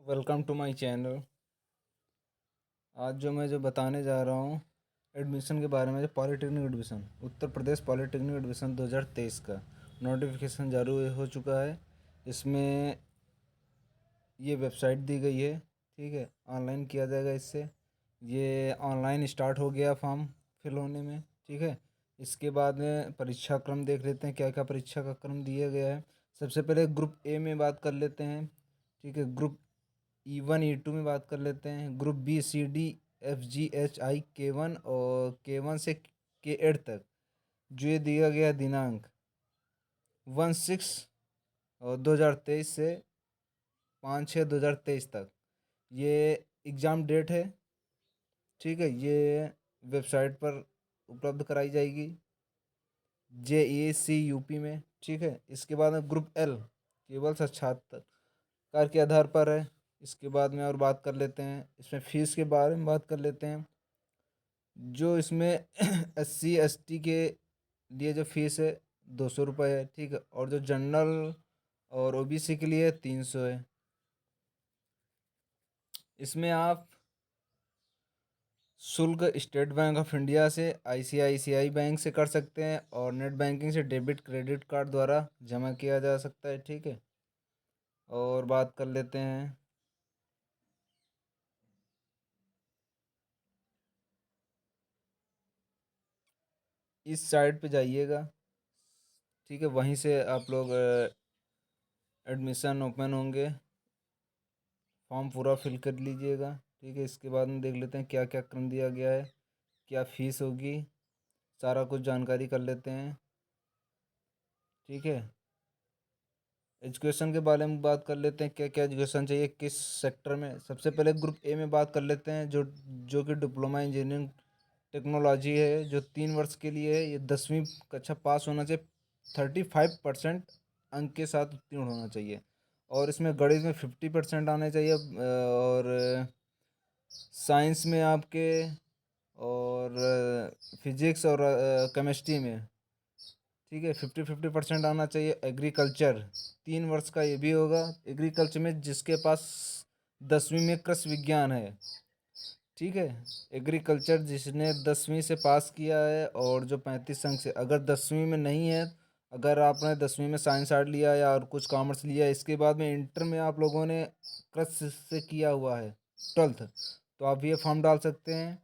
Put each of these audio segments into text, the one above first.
Welcome to my channel. आज जो बताने जा रहा हूँ एडमिशन के बारे में। जो polytechnic admission, Uttar Pradesh polytechnic admission 2023 का नोटिफिकेशन जारी हो चुका है। इसमें ये वेबसाइट दी गई है, ठीक है। ऑनलाइन किया जाएगा इससे। ये ऑनलाइन स्टार्ट हो गया फॉर्म फिल होने में, ठीक है। इसके बाद में परीक्षा क्रम देख लेते हैं, क्या क्या परीक्षा का क्रम दिया गया है। सबसे पहले ग्रुप ए में बात कर लेते हैं, ठीक है। ग्रुप E1 E2 में बात कर लेते हैं। Group B C D F G H I K1 और K1 से K8 तक जो ये दिया गया दिनांक 1/6 और 2023 से 5/6/2023 तक ये एग्ज़ाम डेट है, ठीक है। ये वेबसाइट पर उपलब्ध कराई जाएगी JEC UP में, ठीक है। इसके बाद में ग्रुप L केवल साक्षात्कार के आधार पर है। इसके बाद में और बात कर लेते हैं, इसमें फ़ीस के बारे में बात कर लेते हैं। जो इसमें SC ST के लिए जो फीस है 200 रुपये है, ठीक है। और जो जनरल और OBC के लिए 300 है। इसमें आप शुल्क स्टेट बैंक ऑफ इंडिया से, ICICI बैंक से कर सकते हैं और नेट बैंकिंग से डेबिट क्रेडिट कार्ड द्वारा जमा किया जा सकता है, ठीक है। और बात कर लेते हैं, इस साइट पे जाइएगा, ठीक है। वहीं से आप लोग एडमिशन ओपन होंगे, फॉर्म पूरा फिल कर लीजिएगा, ठीक है। इसके बाद में देख लेते हैं क्या क्या क्रम दिया गया है, क्या फ़ीस होगी, सारा कुछ जानकारी कर लेते हैं, ठीक है। एजुकेशन के बारे में बात कर लेते हैं, क्या क्या एजुकेशन चाहिए किस सेक्टर में। सबसे पहले ग्रुप ए में बात कर लेते हैं, जो कि डिप्लोमा इंजीनियरिंग टेक्नोलॉजी है, जो 3 वर्ष के लिए है। ये 10वीं कक्षा पास होना चाहिए, 35% अंक के साथ उत्तीर्ण होना चाहिए। और इसमें गणित में 50% आने चाहिए, और साइंस में आपके, और फिजिक्स और केमिस्ट्री में, ठीक है, 50-50% आना चाहिए। एग्रीकल्चर 3 वर्ष का ये भी होगा एग्रीकल्चर में, जिसके पास 10वीं में कृषि विज्ञान है, ठीक है। एग्रीकल्चर जिसने 10वीं से पास किया है और जो 35 अंक से, अगर 10वीं में नहीं है, अगर आपने 10वीं में साइंस आर्ट लिया या और कुछ कॉमर्स लिया, इसके बाद में इंटर में आप लोगों ने कृषि से किया हुआ है 12th, तो आप ये फॉर्म डाल सकते हैं।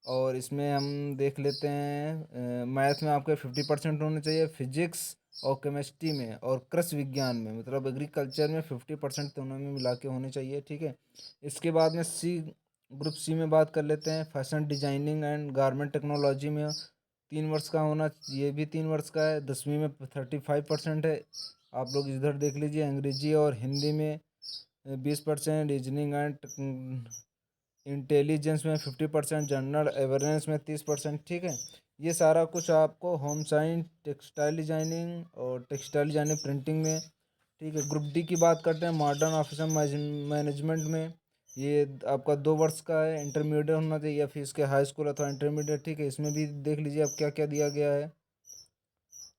और इसमें हम देख लेते हैं, मैथ में आपके 50% होने चाहिए, फिजिक्स और केमिस्ट्री में और कृषि विज्ञान में, मतलब एग्रीकल्चर में 50% दोनों में मिला के होने चाहिए, ठीक है। इसके बाद में ग्रुप सी में बात कर लेते हैं। Fashion designing and garment technology में 3 वर्ष का होना, ये भी 3 वर्ष का है। 10वीं में 35% है, आप लोग इधर देख लीजिए। अंग्रेजी और हिंदी में 20%, रीजनिंग एंड इंटेलिजेंस में 50%, जनरल अवेयरनेस में 30%, ठीक है। ये सारा कुछ आपको होम साइंस, टेक्सटाइल डिजाइनिंग और टेक्सटाइल डिजाइनिंग प्रिंटिंग में, ठीक है। ग्रुप डी की बात करते हैं, मॉडर्न ऑफिस मैनेजमेंट में। ये आपका 2 वर्ष का है, इंटरमीडिएट होना चाहिए या फिर इसके हाई स्कूल अथवा इंटरमीडिएट, ठीक है। इसमें भी देख लीजिए अब क्या क्या दिया गया है,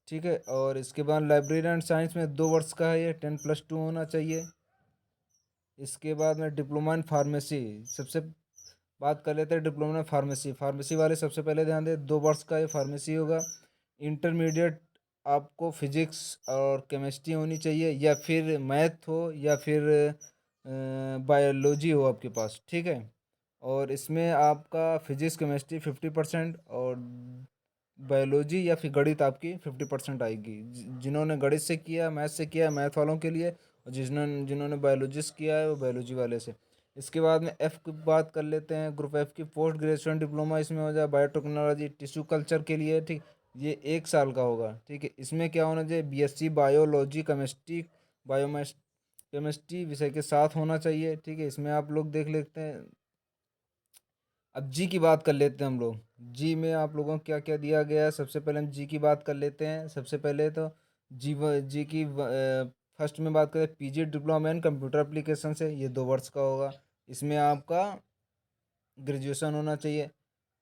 ठीक है। और इसके बाद लाइब्रेरी एंड साइंस में 2 वर्ष का है, ये 10+2 होना चाहिए। इसके बाद में डिप्लोमा इन फार्मेसी, सबसे बात कर लेते हैं डिप्लोमा इन फार्मेसी। फार्मेसी वाले सबसे पहले ध्यान दें, 2 वर्ष का ये फार्मेसी होगा। इंटरमीडिएट आपको फिजिक्स और केमिस्ट्री होनी चाहिए, या फिर मैथ हो, या फिर बायोलॉजी हो आपके पास, ठीक है। और इसमें आपका फिजिक्स केमिस्ट्री 50% और बायोलॉजी या फिर गणित आपकी 50% आएगी। जिन्होंने गणित से किया, मैथ से किया, मैथ वालों के लिए, और जिन्होंने जिन्होंने बायोलॉजिस्ट किया है वो बायोलॉजी वाले से। इसके बाद में एफ़ की बात कर लेते हैं, ग्रुप एफ़ की। पोस्ट ग्रेजुएशन डिप्लोमा इसमें हो जाए बायोटेक्नोलॉजी टिश्यू कल्चर के लिए, ठीक। ये 1 साल का होगा, ठीक है। इसमें क्या होना चाहिए, BSc बायोलॉजी केमिस्ट्री, बायोमेस केमिस्ट्री विषय के साथ होना चाहिए, ठीक है। इसमें आप लोग देख लेते हैं। अब जी की बात कर लेते हैं हम लोग। जी में आप लोगों को क्या क्या दिया गया है, सबसे पहले हम जी की बात कर लेते हैं। सबसे पहले तो जी की फर्स्ट में बात करें, PG diploma in computer application से, ये 2 वर्ष का होगा। इसमें आपका ग्रेजुएशन होना चाहिए।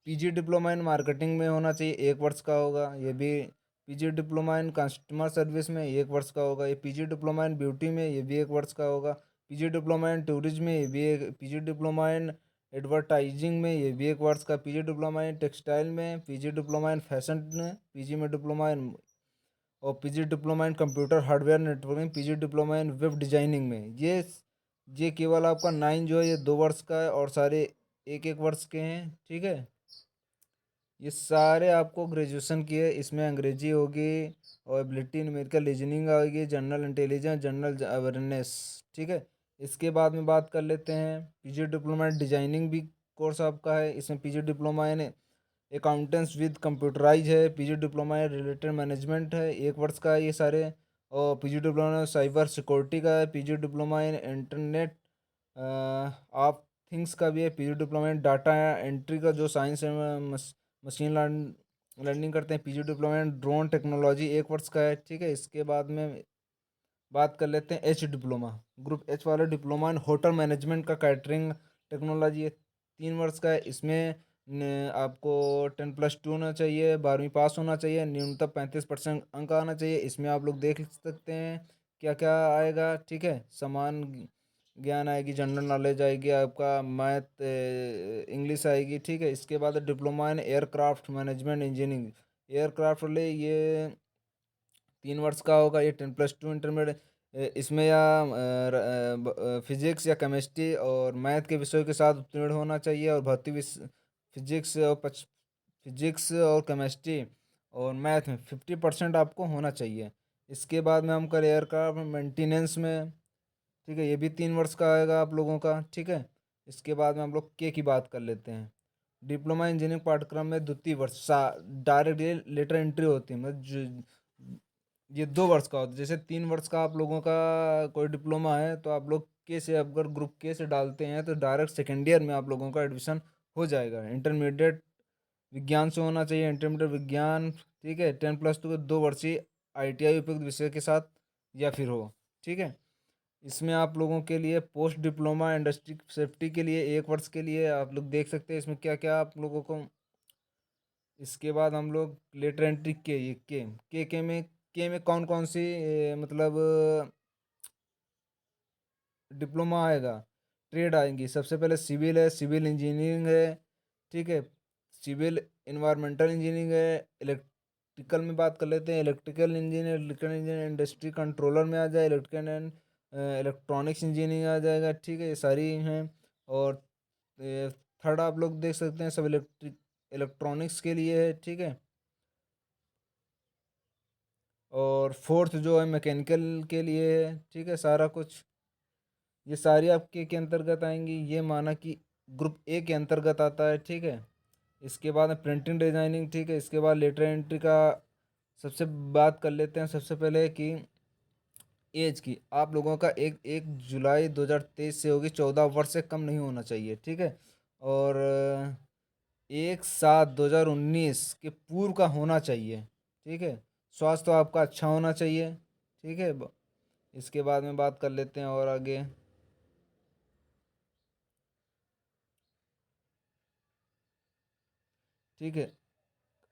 PG डिप्लोमा इन मार्केटिंग में होना चाहिए, 1 वर्ष का होगा, ये भी। PG diploma in customer service में 1 वर्ष का होगा, ये। PG डिप्लोमा इन ब्यूटी में, ये भी 1 वर्ष का होगा। पीजी डिप्लोमा इन टूरिज्म में ये भी एक, पीजी डिप्लोमा इन एडवर्टाइजिंग में ये भी एक वर्ष का, पीजी डिप्लोमा इन टेक्सटाइल में, पीजी डिप्लोमा इन फैशन में, पीजी में डिप्लोमा इन, और पीजी डिप्लोमा इन computer hardware networking, PG diploma इन वेब डिजाइनिंग में। ये केवल आपका 9 जो है ये 2 वर्ष का है, और सारे 1-1 वर्ष के हैं, ठीक है। ये सारे आपको ग्रेजुएशन की है। इसमें अंग्रेजी होगी, और एबिलिटी न्यूमेरिकल रीजनिंग आएगी, जनरल इंटेलिजेंस, जनरल अवेयरनेस, ठीक है। इसके बाद में बात कर लेते हैं पीजी डिप्लोमा इन डिजाइनिंग भी कोर्स आपका है। इसमें PG diploma in accountants with computerize है, PG diploma in related management है, 1 वर्ष का है ये सारे। और पीजी डिप्लोमा साइबर सिक्योरिटी का है, PG diploma in internet of things का भी है, पीजी डिप्लोमा इन डाटा एंट्री का जो साइंस है, मशीन लर्निंग करते हैं, पीजी डिप्लोमा इन ड्रोन टेक्नोलॉजी 1 वर्ष का है, ठीक है। इसके बाद में बात कर लेते हैं एच डिप्लोमा, ग्रुप एच वाला डिप्लोमा इन होटल मैनेजमेंट का कैटरिंग टेक्नोलॉजी है, 3 वर्ष का है। इसमें आपको 10+2 होना चाहिए, 12वीं पास होना चाहिए, न्यूनतम 35% अंक आना चाहिए। इसमें आप लोग देख सकते हैं क्या क्या आएगा, ठीक है। समान ज्ञान आएगी, जनरल नॉलेज आएगी, आपका मैथ, इंग्लिश आएगी, ठीक है। इसके बाद diploma in aircraft management engineering, aircraft वाले ये 3 वर्ष का होगा, ये 10+2 इंटरमीडिएट। इसमें या फिजिक्स या केमिस्ट्री और मैथ के विषयों के साथ उत्तीर्ण होना चाहिए, और भौतिक फिजिक्स और फिजिक्स और केमिस्ट्री और मैथ में 50% आपको होना चाहिए। इसके बाद में हम करें एयरक्राफ्ट मेंटेनेंस में, ठीक है। ये भी 3 वर्ष का आएगा आप लोगों का, ठीक है। इसके बाद में हम लोग के की बात कर लेते हैं। डिप्लोमा इंजीनियरिंग पाठ्यक्रम में द्वितीय वर्ष डायरेक्ट ये लेटर एंट्री होती है, मतलब ये 2 वर्ष का होता है। जैसे 3 वर्ष का आप लोगों का कोई डिप्लोमा है, तो आप लोग के से अगर ग्रुप के से डालते हैं तो डायरेक्ट सेकेंड ईयर में आप लोगों का एडमिशन हो जाएगा। इंटरमीडिएट विज्ञान से होना चाहिए, इंटरमीडिएट विज्ञान, ठीक है। 10+2 के 2 वर्षीय ITI उपयुक्त विषय के साथ या फिर हो, ठीक है। इसमें आप लोगों के लिए पोस्ट डिप्लोमा इंडस्ट्री सेफ्टी के लिए 1 वर्ष के लिए आप लोग देख सकते हैं इसमें क्या क्या आप लोगों को। इसके बाद हम लोग लेटर एंट्री के, ये के में कौन कौन सी मतलब डिप्लोमा आएगा, ट्रेड आएंगी। सबसे पहले सिविल है, सिविल इंजीनियरिंग है, ठीक है। सिविल इन्वायरमेंटल इंजीनियरिंग है। इलेक्ट्रिकल में बात कर लेते हैं, इलेक्ट्रिकल इंजीनियर इंडस्ट्री कंट्रोलर में आ जाए, इलेक्ट्रिकल एंड इलेक्ट्रॉनिक्स इंजीनियरिंग आ जाएगा, ठीक है। ये सारी हैं। और थर्ड आप लोग देख सकते हैं सब इलेक्ट्रॉनिक्स के लिए है, ठीक है। और फोर्थ जो है मैकेनिकल के लिए है, ठीक है। सारा कुछ ये सारी आपके के अंतर्गत आएंगी। ये माना कि ग्रुप ए के अंतर्गत आता है, ठीक है। इसके बाद में प्रिंटिंग डिजाइनिंग, ठीक है। इसके बाद लेटर एंट्री का सबसे बात कर लेते हैं सबसे पहले कि एज की आप लोगों का 1 जुलाई 2023 से होगी, 14 वर्ष से कम नहीं होना चाहिए, ठीक है। और 1/7/2019 के पूर्व का होना चाहिए, ठीक है। स्वास्थ्य तो आपका अच्छा होना चाहिए, ठीक है। इसके बाद में बात कर लेते हैं और आगे, ठीक है।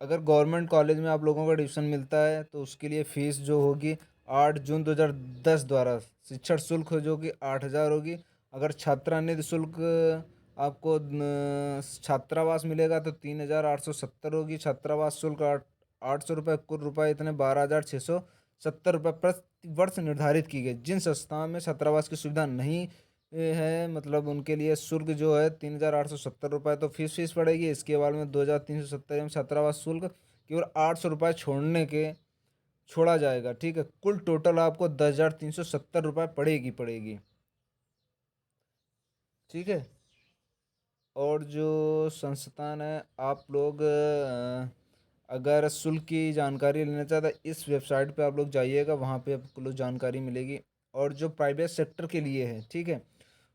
अगर गवर्नमेंट कॉलेज में आप लोगों को एडमिशन मिलता है तो उसके लिए फ़ीस जो होगी 8 जून 2010 द्वारा शिक्षण शुल्क जो कि 8,000 होगी। अगर छात्रानिधि शुल्क आपको छात्रावास मिलेगा तो 3,870 होगी। छात्रावास शुल्क 800 रुपये, कुल रुपये इतने 12,670 रुपये प्रति वर्ष निर्धारित की गई। जिन संस्थाओं में छात्रावास की सुविधा नहीं है, मतलब उनके लिए शुल्क जो है 3,870 रुपये तो फीस पड़ेगी। इसके बाद में 2,370 एवं छात्रावास शुल्क केवल 800 रुपये छोड़ा जाएगा, ठीक है। कुल टोटल आपको 10,370 रुपये पड़ेगी, ठीक है। और जो संस्थान है आप लोग अगर शुल्क की जानकारी लेना चाहते हैं इस वेबसाइट पे आप लोग जाइएगा, वहाँ पे आपको जानकारी मिलेगी। और जो प्राइवेट सेक्टर के लिए है, ठीक है,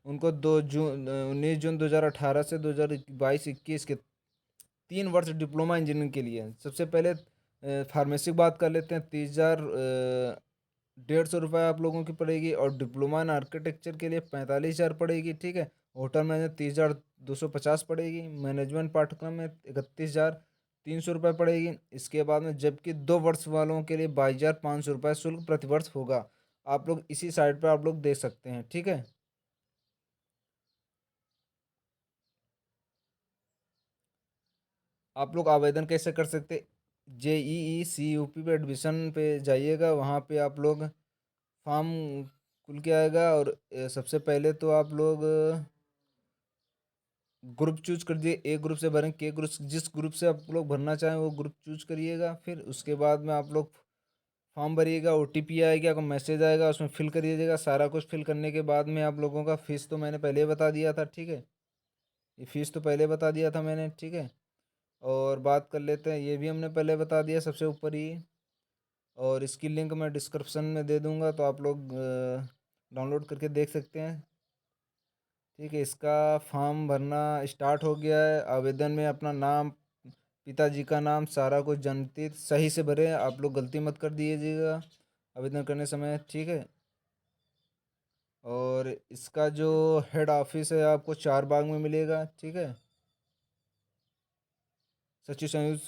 उनको 19 जून 2018 से 2022-21 के 3 वर्ष डिप्लोमा इंजीनियरिंग के लिए सबसे पहले फार्मेसी की बात कर लेते हैं। 30,150 रुपये आप लोगों की पड़ेगी, और डिप्लोमा इन आर्किटेक्चर के लिए 45,000 पड़ेगी, ठीक है। होटल मैनेजमेंट 30,250 पड़ेगी। मैनेजमेंट पाठ्यक्रम में 31,300 रुपये पड़ेगी। इसके बाद में जबकि 2 वर्ष वालों के लिए 22,500 रुपये शुल्क प्रतिवर्ष होगा। आप लोग इसी साइट पर आप लोग देख सकते हैं, ठीक है। आप लोग आवेदन कैसे कर सकते, JEE CUP पे एडमिशन पे जाइएगा, वहाँ पे आप लोग फॉर्म खुल के आएगा। और सबसे पहले तो आप लोग ग्रुप चूज कर दिए, एक ग्रुप से भरें के ग्रुप, जिस ग्रुप से आप लोग भरना चाहें वो ग्रुप चूज करिएगा। फिर उसके बाद में आप लोग फॉर्म भरिएगा, OTP आएगा, आपको मैसेज आएगा, उसमें फिल करिएगा। सारा कुछ फिल करने के बाद में आप लोगों का फीस तो मैंने पहले ही बता दिया था, ठीक है। ये फीस तो पहले बता दिया था मैंने, ठीक है। और बात कर लेते हैं, ये भी हमने पहले बता दिया सबसे ऊपर ही। और इसकी लिंक मैं डिस्क्रिप्शन में दे दूंगा, तो आप लोग डाउनलोड करके देख सकते हैं, ठीक है। इसका फॉर्म भरना स्टार्ट हो गया है। आवेदन में अपना नाम, पिताजी का नाम, सारा कुछ जानती सही से भरें, आप लोग गलती मत कर दीजिएगा आवेदन करने समय, ठीक है। और इसका जो हेड ऑफिस है आपको चार बाग में मिलेगा, ठीक है। सचिव संयुक्त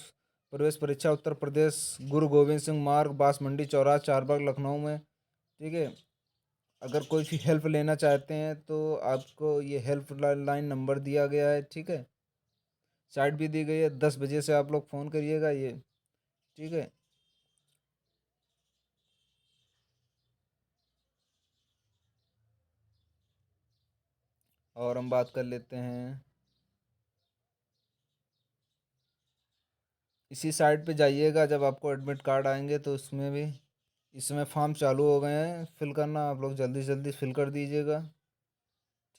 प्रवेश परीक्षा उत्तर प्रदेश, गुरु गोविंद सिंह मार्ग, बांस मंडी चौराहा, चार बाग, लखनऊ में, ठीक है। अगर कोई भी हेल्प लेना चाहते हैं तो आपको ये हेल्प लाइन नंबर दिया गया है, ठीक है। साइट भी दी गई है, 10 बजे से आप लोग फ़ोन करिएगा ये, ठीक है। और हम बात कर लेते हैं, इसी साइट पे जाइएगा, जब आपको एडमिट कार्ड आएंगे तो उसमें भी, इसमें फॉर्म चालू हो गए हैं फिल करना, आप लोग जल्दी जल्दी फिल कर दीजिएगा,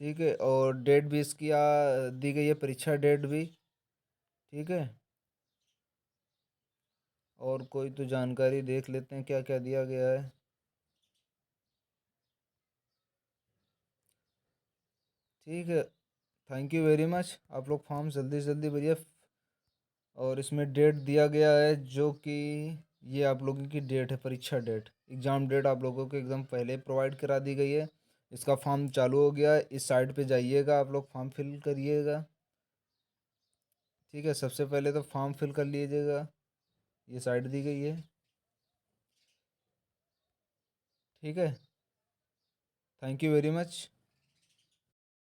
ठीक है। और डेट भी इसकी दी गई है, परीक्षा डेट भी, ठीक है। और कोई तो जानकारी देख लेते हैं क्या क्या दिया गया है, ठीक है। थैंक यू वेरी मच, आप लोग फॉर्म जल्दी से जल्दी भरिए। और इसमें डेट दिया गया है, जो कि ये आप लोगों की डेट है, परीक्षा डेट, एग्ज़ाम डेट आप लोगों को एकदम पहले प्रोवाइड करा दी गई है। इसका फॉर्म चालू हो गया है, इस साइट पे जाइएगा, आप लोग फॉर्म फिल करिएगा, ठीक है। सबसे पहले तो फॉर्म फिल कर लीजिएगा, ये साइट दी गई है, ठीक है। Thank you very much.